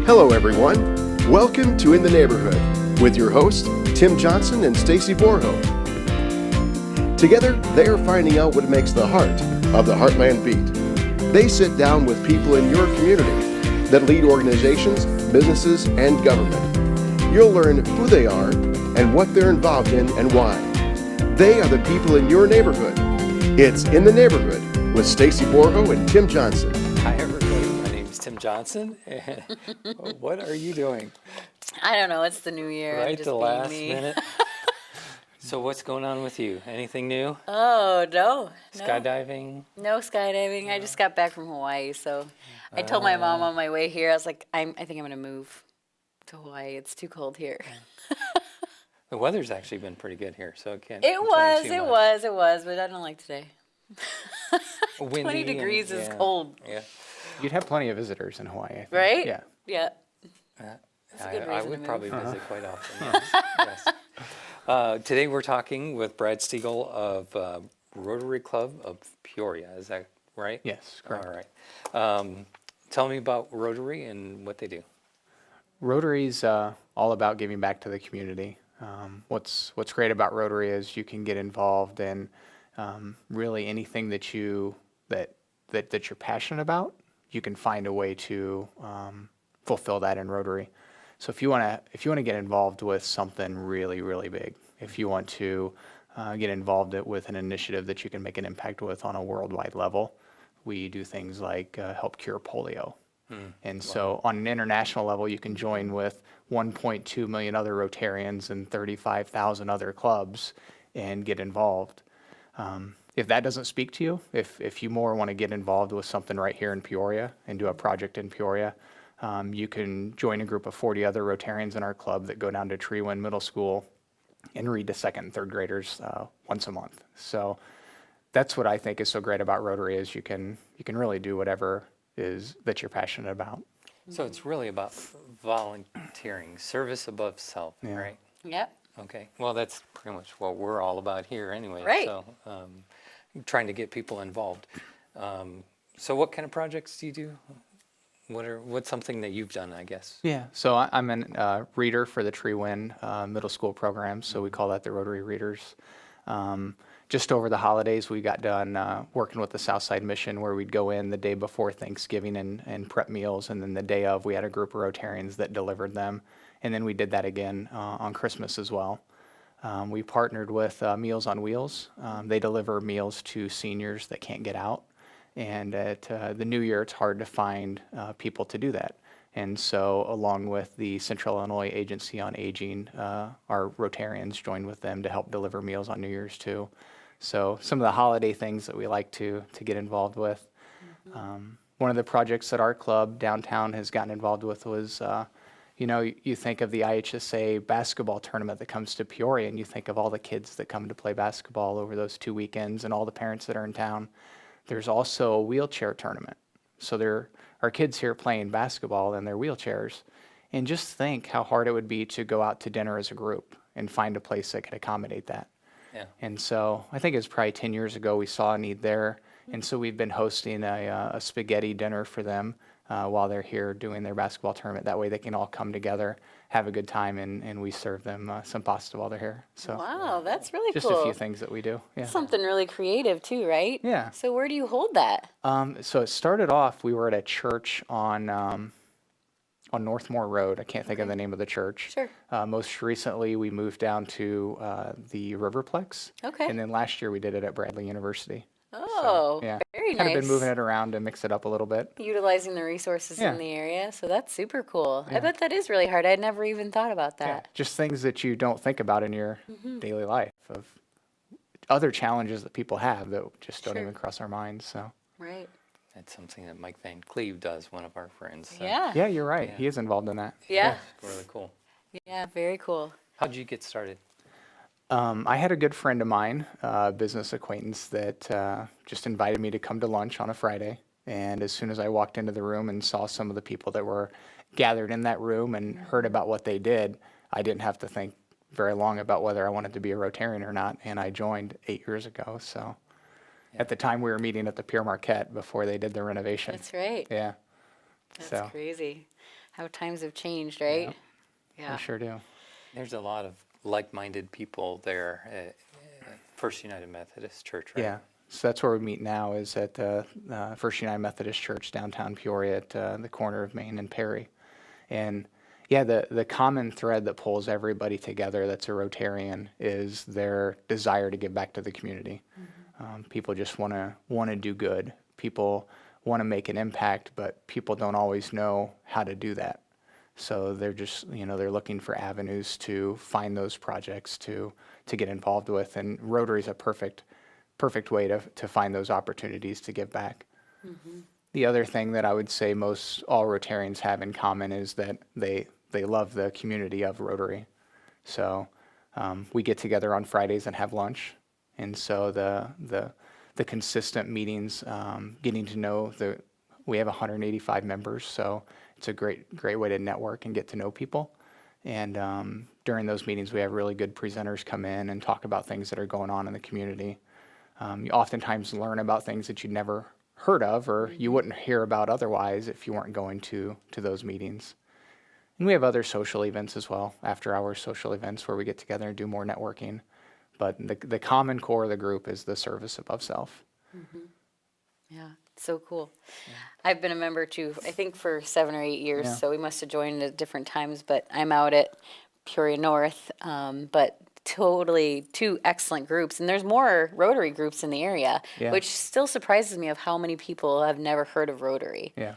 Hello, everyone. Welcome to In the Neighborhood with your hosts, Tim Johnson and Stacy Borho. Together, they are finding out what makes the heart of the Heartland beat. They sit down with people in your community that lead organizations, businesses, and government. You'll learn who they are and what they're involved in and why. They are the people in your neighborhood. It's In the Neighborhood with Stacy Borho and Tim Johnson. Hi, everybody. My name is Tim Johnson. And what are you doing? I don't know. It's the new year. I'm Right, just the being last me. minute. So what's going on with you? Anything new? Oh, no. Skydiving? No skydiving. I just got back from Hawaii, so I told my mom on my way here, I was like, I think I'm going to move to Hawaii. It's too cold here. The weather's actually been pretty good here, so it can't It complain was, too much. but I don't like today. Windy 20 and- degrees is yeah, cold, Yeah. You'd have plenty of visitors in Hawaii, I think. right? Yeah. Yeah. That's a good I reason would to move. probably visit quite often. Yes. Today we're talking with Brad Stegall of Rotary Club of Peoria. Is that right? Yes, correct. All right. Tell me about Rotary and what they do. Rotary's all about giving back to the community. What's great about Rotary is you can get involved in really anything that you're passionate about. You can find a way to fulfill that in Rotary. So if you want to get involved with something really, really big, if you want to get involved with an initiative that you can make an impact with on a worldwide level, we do things like help cure polio. And so on an international level, you can join with 1.2 million other Rotarians and 35,000 other clubs and get involved. If that doesn't speak to you, if you more want to get involved with something right here in Peoria and do a project in Peoria, you can join a group of 40 other Rotarians in our club that go down to Treewind Middle School and read to second and third graders once a month. So that's what I think is so great about Rotary is you can really do whatever is that you're passionate about. So it's really about volunteering, service above self, Yeah. right? Yep. Okay. Well, that's pretty much what we're all about here anyway. Right. So trying to get people involved. So what kind of projects do you do? What's something that you've done, I guess? Yeah, so I'm a reader for the Treewind middle school program, so we call that the Rotary Readers. Just over the holidays, we got done working with the Southside Mission where we'd go in the day before Thanksgiving and prep meals, and then the day of, we had a group of Rotarians that delivered them, and then we did that again on Christmas as well. We partnered with Meals on Wheels. They deliver meals to seniors that can't get out. And at the new year, it's hard to find people to do that. And so along with the Central Illinois Agency on Aging, our Rotarians joined with them to help deliver meals on New Year's too. So some of the holiday things that we like to get involved with. One of the projects that our club downtown has gotten involved with was, you think of the IHSA basketball tournament that comes to Peoria, and you think of all the kids that come to play basketball over those 2 weekends and all the parents that are in town. There's also a wheelchair tournament. So there are kids here playing basketball in their wheelchairs. And just think how hard it would be to go out to dinner as a group and find a place that could accommodate that. Yeah. And so I think it was probably 10 years ago we saw a need there. And so we've been hosting a spaghetti dinner for them while they're here doing their basketball tournament. That way they can all come together, have a good time, and we serve them some pasta while they're here. So Wow, that's really just cool. a few things that we do. Yeah. Something really creative too, right? Yeah. So where do you hold that? So it started off, we were at a church on Northmore Road. I can't think of the name of the church. Sure. Most recently, we moved down to the Riverplex. Okay. And then last year, we did it at Bradley University. Oh, Yeah. very nice. Kind of been moving it around to mix it up a little bit. Utilizing the resources Yeah. in the area, so that's super cool. I bet that is really hard. I'd never even thought about Yeah. that. Just things that you don't think about in your daily life of other challenges that people have that just don't Sure. even cross our minds. So Right. That's something that Mike Van Cleve does, one of our friends. So Yeah. yeah, you're right. Yeah. He is involved in that. Yeah. Really cool. Yeah, very cool. How'd you get started? I had a good friend of mine, a business acquaintance, that just invited me to come to lunch on a Friday. And as soon as I walked into the room and saw some of the people that were gathered in that room and heard about what they did, I didn't have to think very long about whether I wanted to be a Rotarian or not. And I joined 8 years ago. So at the time we were meeting at the Pier Marquette before they did the renovation. That's right. Yeah. That's So crazy. How times have changed, right? We sure do. There's a lot of like-minded people there at First United Methodist Church, right? Yeah. So that's where we meet now, is at First United Methodist Church downtown Peoria at the corner of Main and Perry. And yeah, the common thread that pulls everybody together that's a Rotarian is their desire to give back to the community. People just want to do good. People want to make an impact, but people don't always know how to do that. So they're just, they're looking for avenues to find those projects to get involved with. And Rotary is a perfect way to find those opportunities to give back. The other thing that I would say most all Rotarians have in common is that they love the community of Rotary. So we get together on Fridays and have lunch. And so the consistent meetings, getting to know we have 185 members, so it's a great way to network and get to know people. And during those meetings, we have really good presenters come in and talk about things that are going on in the community. You oftentimes learn about things that you'd never heard of or you wouldn't hear about otherwise if you weren't going to those meetings. And we have other social events as well, after-hours social events where we get together and do more networking. But the common core of the group is the service above self. Yeah, it's so cool. I've been a member too, I think for 7 or 8 years, Yeah. so we must have joined at different times, but I'm out at Peoria North, but totally two excellent groups. And there's more Rotary groups in the area, Yeah. which still surprises me of how many people have never heard of Rotary. Yeah,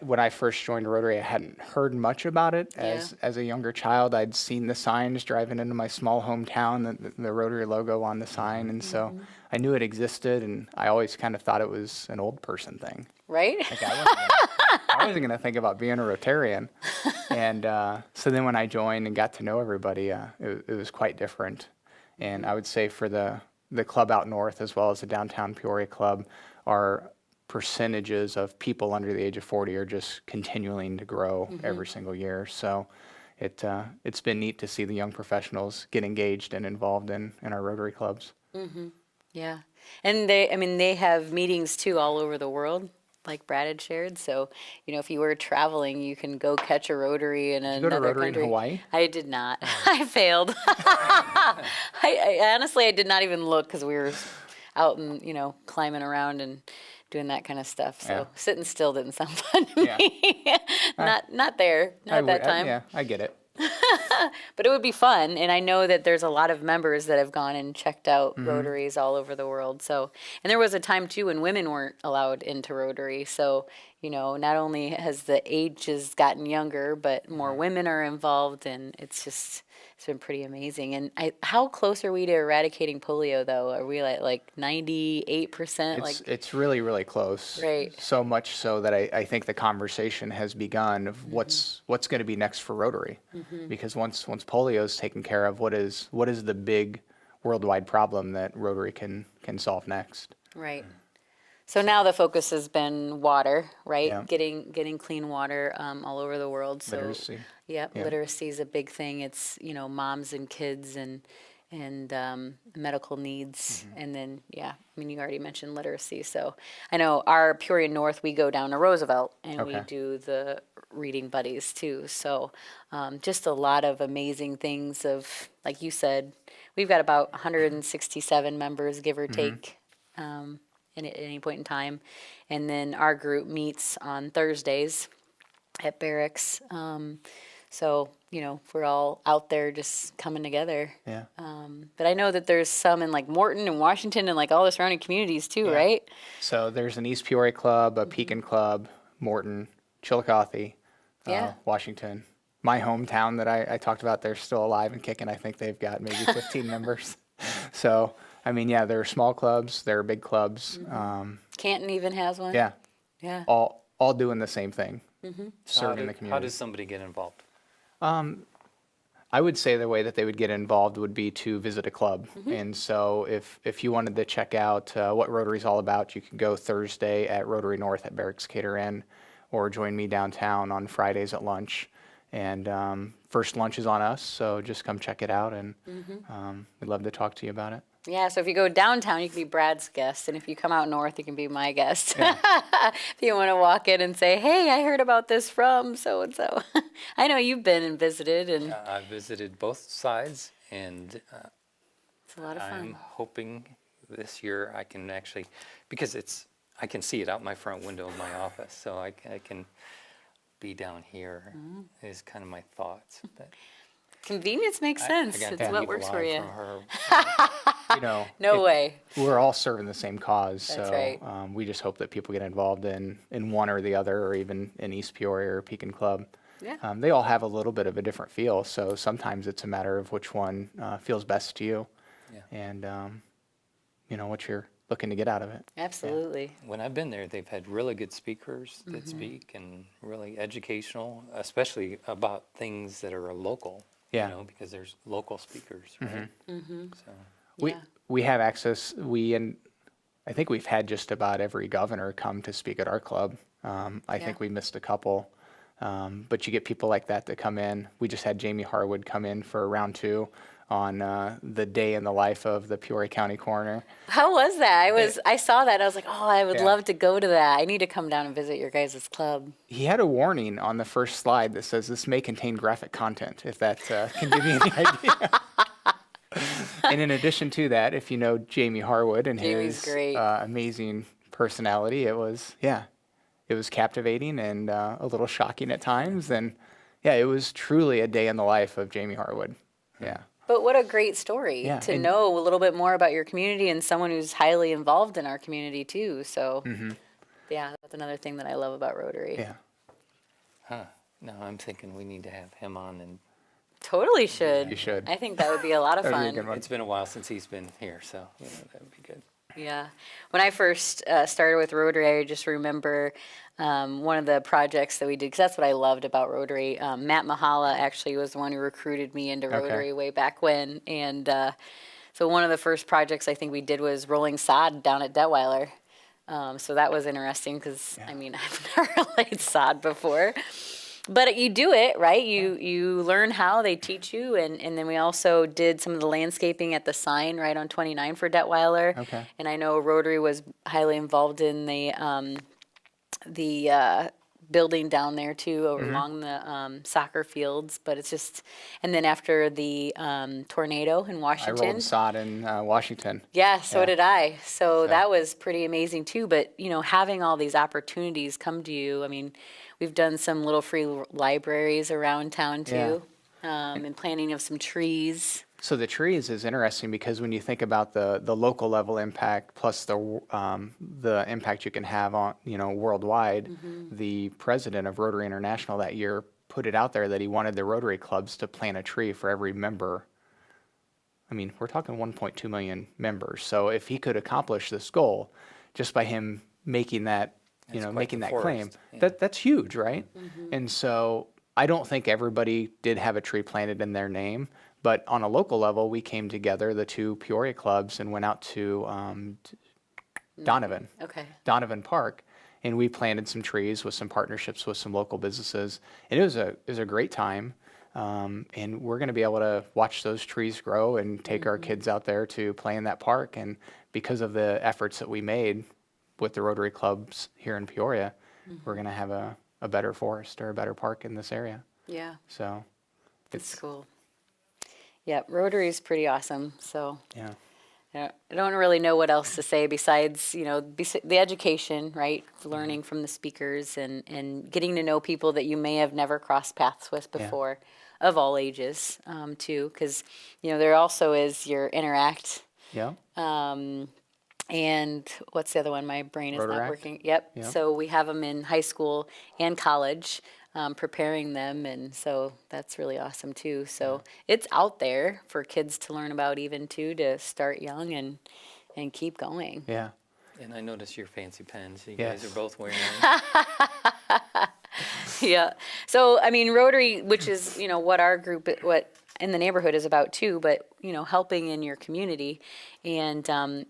when I first joined Rotary, I hadn't heard much about it. As a younger child, I'd seen the signs driving into my small hometown, the Rotary logo on the sign, and so I knew it existed, and I always kind of thought it was an old person thing. Right? Like I wasn't gonna think about being a Rotarian, and so then when I joined and got to know everybody, it was quite different. And I would say for the club out north as well as the downtown Peoria club, our percentages of people under the age of 40 are just continuing to grow every single year. So it's been neat to see the young professionals get engaged and involved in our Rotary clubs. Yeah. And they have meetings too all over the world, like Brad had shared. So, if you were traveling, you can go catch a Rotary in Did you go to another Rotary country. in Hawaii? I did not. I failed. I honestly, I did not even look because we were out and, climbing around and doing that kind of stuff. So Yeah. sitting still didn't sound fun to Yeah. me. Not there, not at that time. Yeah, I get it. But it would be fun, and I know that there's a lot of members that have gone and checked out Rotaries all over the world. So, and there was a time too when women weren't allowed into Rotary. So, not only has the ages gotten younger, but more women are involved, and it's been pretty amazing. And how close are we to eradicating polio, though? Are we like 98%? It's really, really close. Right. So much so that I think the conversation has begun of what's going to be next for Rotary. Because once polio is taken care of, what is the big worldwide problem that Rotary can solve next? Right. So now the focus has been water, right? Yeah. Getting clean water all over the world. So, Literacy. Yeah, Yeah. literacy is a big thing. It's moms and kids and medical needs, and then you already mentioned literacy. So I know our Peoria North, we go down to Roosevelt and we Okay. do the reading buddies too. So just a lot of amazing things of, like you said, we've got about 167 members, give or take. At any point in time. And then our group meets on Thursdays at Barracks. So, we're all out there just coming together. Yeah. But I know that there's some in like Morton and Washington and like all the surrounding communities too, right? So there's an East Peoria club, a Pekin club, Morton, Chillicothe, Yeah. Washington. My hometown that I talked about, they're still alive and kicking. I think they've got maybe 15 members. So, there are small clubs, there are big clubs. Canton even has one. Yeah. Yeah. All doing the same thing, serving the How community. does somebody get involved? I would say the way that they would get involved would be to visit a club. And so if you wanted to check out what Rotary's all about, you can go Thursday at Rotary North at Barracks Cater Inn, or join me downtown on Fridays at lunch. And first lunch is on us, so just come check it out, and we'd love to talk to you about it. Yeah, so if you go downtown, you can be Brad's guest, and if you come out north, you can be my guest. If you want to walk in and say, "Hey, I heard about this from so and so." I know you've been and visited, and I visited both sides, and it's a lot of I'm fun. hoping this year I can actually, because I can see it out my front window of my office, so I can be down here is kind of my thoughts. But Convenience makes sense. I It's got to what keep works for alive you. from her. You know, No way. we're all serving the same cause. That's so right. we just hope that people get involved in one or the other, or even in East Peoria or Pekin Club. Yeah. They all have a little bit of a different feel, so sometimes it's a matter of which one feels best to you, Yeah. and what you're looking to get out of it. Absolutely. When I've been there, they've had really good speakers that speak and really educational, especially about things that are local. Yeah. Because there's local speakers, right? So Yeah. We have access. I think we've had just about every governor come to speak at our club. I think we missed a couple, but you get people like that come in. We just had Jamie Harwood come in for round 2 on the day in the life of the Peoria County Coroner. How was that? I saw that. I was like, oh, I would Yeah. love to go to that. I need to come down and visit your guys' club. He had a warning on the first slide that says this may contain graphic content, if that can give you any idea. And in addition to that, if you know Jamie Harwood and Jamie's his great. amazing personality, it was captivating and a little shocking at times. And it was truly a day in the life of Jamie Harwood. Yeah. But what a great story Yeah, to and- know a little bit more about your community and someone who's highly involved in our community too. So, yeah, that's another thing that I love about Rotary. Yeah. no, I'm thinking we need to have him on, and Totally should. You should. I think that would be a lot of That'd be a fun. good one. it's been a while since he's been here, so that would be good. Yeah. When I first started with Rotary, I just remember one of the projects that we did, because that's what I loved about Rotary. Matt Mahala actually was the one who recruited me into Okay. Rotary way back when. And so one of the first projects I think we did was rolling sod down at Detweiler. So that was interesting because, I mean, I've never laid sod before. But you do it, right? You learn how, they teach you, and then we also did some of the landscaping at the sign right on 29 for Detweiler. Okay. And I know Rotary was highly involved in the building down there too, along the soccer fields. But it's just, and then after the tornado in I Washington. rolled sod in Washington. Yeah, so Yeah. did I. So that was pretty amazing too. But, having all these opportunities come to you, I mean, we've done some little free libraries around town too, and planting of some trees. So the trees is interesting because when you think about the local level impact plus the impact you can have on worldwide, the president of Rotary International that year put it out there that he wanted the Rotary clubs to plant a tree for every member. I mean, we're talking 1.2 million members. So if he could accomplish this goal just by him making that That's quite making the that claim, forest, yeah. that's huge, right? And so I don't think everybody did have a tree planted in their name, but on a local level, we came together, the 2 Peoria clubs, and went out to Donovan Park, and we planted some trees with some partnerships with some local businesses, and it was a great time. And we're going to be able to watch those trees grow and take our kids out there to play in that park. And because of the efforts that we made with the Rotary clubs here in Peoria, we're going to have a better forest or a better park in this area. Yeah, So it's cool. Yeah, Rotary is pretty awesome. So yeah. I don't really know what else to say besides, the education, right? Learning from the speakers and getting to know people that you may have never crossed paths with before, of all ages, too. Because, there also is your Interact. Yeah. And what's the other one? My brain is not Rotaract? working. Yep. Yep. So we have them in high school and college, preparing them. And so that's really awesome, too. So it's out there for kids to learn about even, too, to start young and keep going. Yeah. And I noticed your fancy pens. You Yes. guys are both wearing them. Yeah. So, I mean, Rotary, which is, what our group, what in the neighborhood is about too, but, helping in your community and,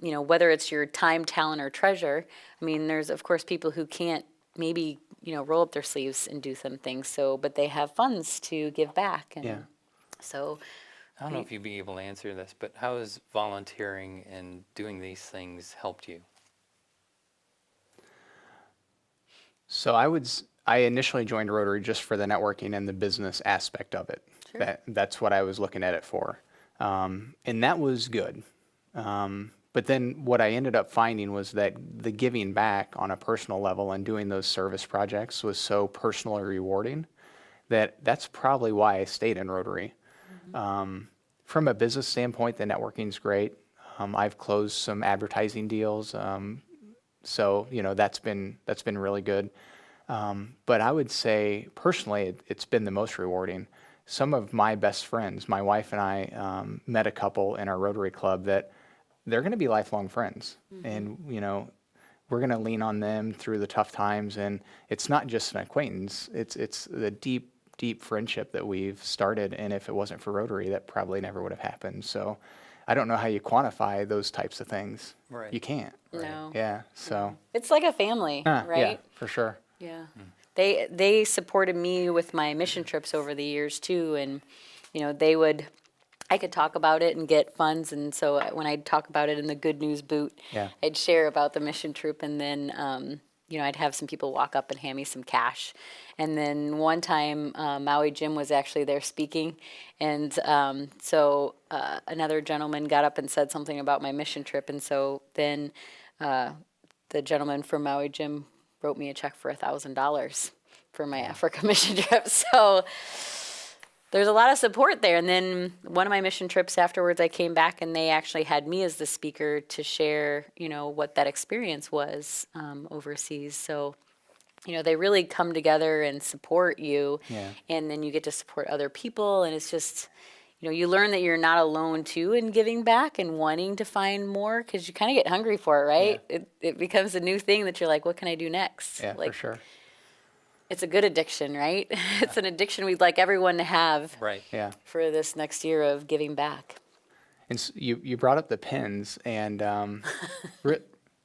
whether it's your time, talent, or treasure. I mean, there's, of course, people who can't maybe, roll up their sleeves and do some things. So, but they have funds to give back. And Yeah. so I don't know if you'd be able to answer this, but how has volunteering and doing these things helped you? So I initially joined Rotary just for the networking and the business aspect of it. Sure. That's what I was looking at it for. And that was good. But then what I ended up finding was that the giving back on a personal level and doing those service projects was so personally rewarding that that's probably why I stayed in Rotary. From a business standpoint, the networking's great. I've closed some advertising deals. So, that's been really good. But I would say personally, it's been the most rewarding. Some of my best friends, my wife and I, met a couple in our Rotary Club that they're going to be lifelong friends. And, we're going to lean on them through the tough times. And it's not just an acquaintance, it's the deep, deep friendship that we've started. And if it wasn't for Rotary, that probably never would have happened. So I don't know how you quantify those types of things. Right. You can't. No. Yeah. So, It's like a family, yeah, right? for sure. Yeah. They supported me with my mission trips over the years too, and I could talk about it and get funds, and so when I'd talk about it in the Good News boot, Yeah. I'd share about the mission trip, and then I'd have some people walk up and hand me some cash. And then one time Maui Jim was actually there speaking, and so another gentleman got up and said something about my mission trip, and so then the gentleman from Maui Jim wrote me a check for $1,000 for my Africa mission trip. So there's a lot of support there. And then one of my mission trips afterwards, I came back and they actually had me as the speaker to share, what that experience was overseas. So, they really come together and support you. Yeah. And then you get to support other people. And it's just, you learn that you're not alone too in giving back and wanting to find more, because you kind of get hungry for it, right? Yeah. It becomes a new thing that you're like, what can I do next? Yeah, for sure. It's a good addiction, right? It's an addiction we'd like everyone to have Right. Yeah. for this next year of giving back. And you brought up the pins, and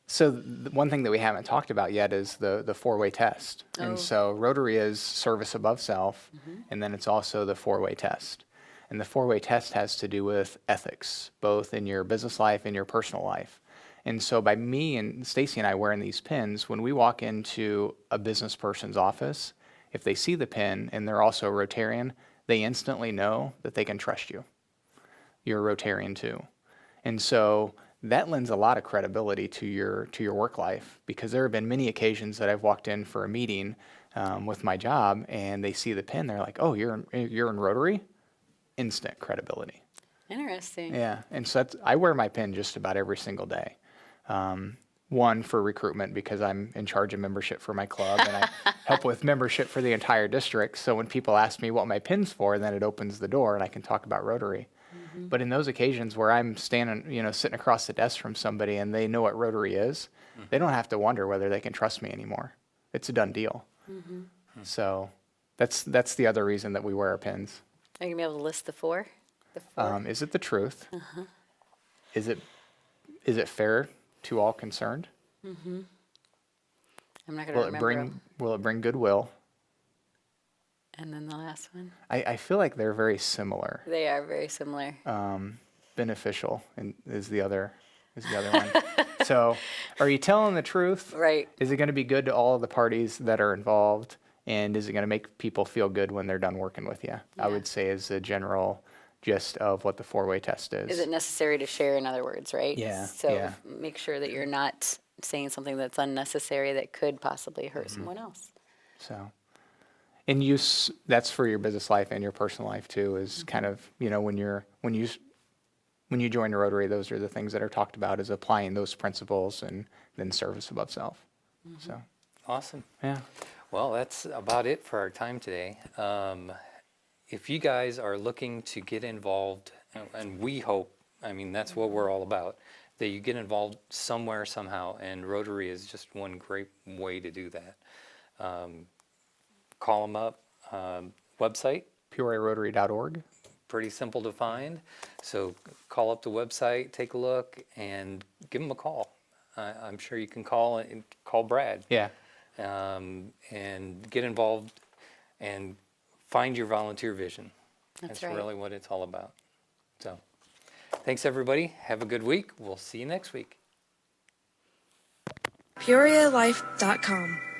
so the one thing that we haven't talked about yet is the four-way test. Oh. And so Rotary is service above self, and then it's also the four-way test. And the four-way test has to do with ethics, both in your business life and your personal life. And so by me and Stacy and I wearing these pins, when we walk into a business person's office, if they see the pin and they're also a Rotarian, they instantly know that they can trust you. You're a Rotarian too. And so that lends a lot of credibility to your work life, because there have been many occasions that I've walked in for a meeting with my job and they see the pin, they're like, oh, you're in Rotary? Instant credibility. Interesting. Yeah, and so I wear my pin just about every single day. One, for recruitment, because I'm in charge of membership for my club, and I help with membership for the entire district. So when people ask me what my pin's for, then it opens the door and I can talk about Rotary. But in those occasions where I'm standing, sitting across the desk from somebody and they know what Rotary is, they don't have to wonder whether they can trust me anymore. It's a done deal. So that's the other reason that we wear our pins. Are you going to be able to list the four? The four? Is it the truth? Is it fair to all concerned? I'm not going to remember them. Will it bring goodwill? And then the last one? I feel like they're very similar. They are very similar. Beneficial is the other one. So, are you telling the truth? Right. Is it going to be good to all of the parties that are involved? And is it going to make people feel good when they're done working with you? I Yeah. would say is the general gist of what the four-way test is. Is it necessary to share, in other words, right? Yeah, So yeah. make sure that you're not saying something that's unnecessary that could possibly hurt someone else. So, and that's for your business life and your personal life too, is kind of, when you join a Rotary, those are the things that are talked about, is applying those principles and then service above self. So, Awesome. yeah. Well, that's about it for our time today. If you guys are looking to get involved, and we hope, that's what we're all about, that you get involved somewhere, somehow, and Rotary is just one great way to do that. Call them up. Website, PeoriaRotary.org. pretty simple to find. So call up the website, take a look, and give them a call. I'm sure you can call Brad. Yeah. And get involved and find your volunteer vision. That's That's right. really what it's all about. So, thanks everybody. Have a good week. We'll see you next week. PeoriaLife.com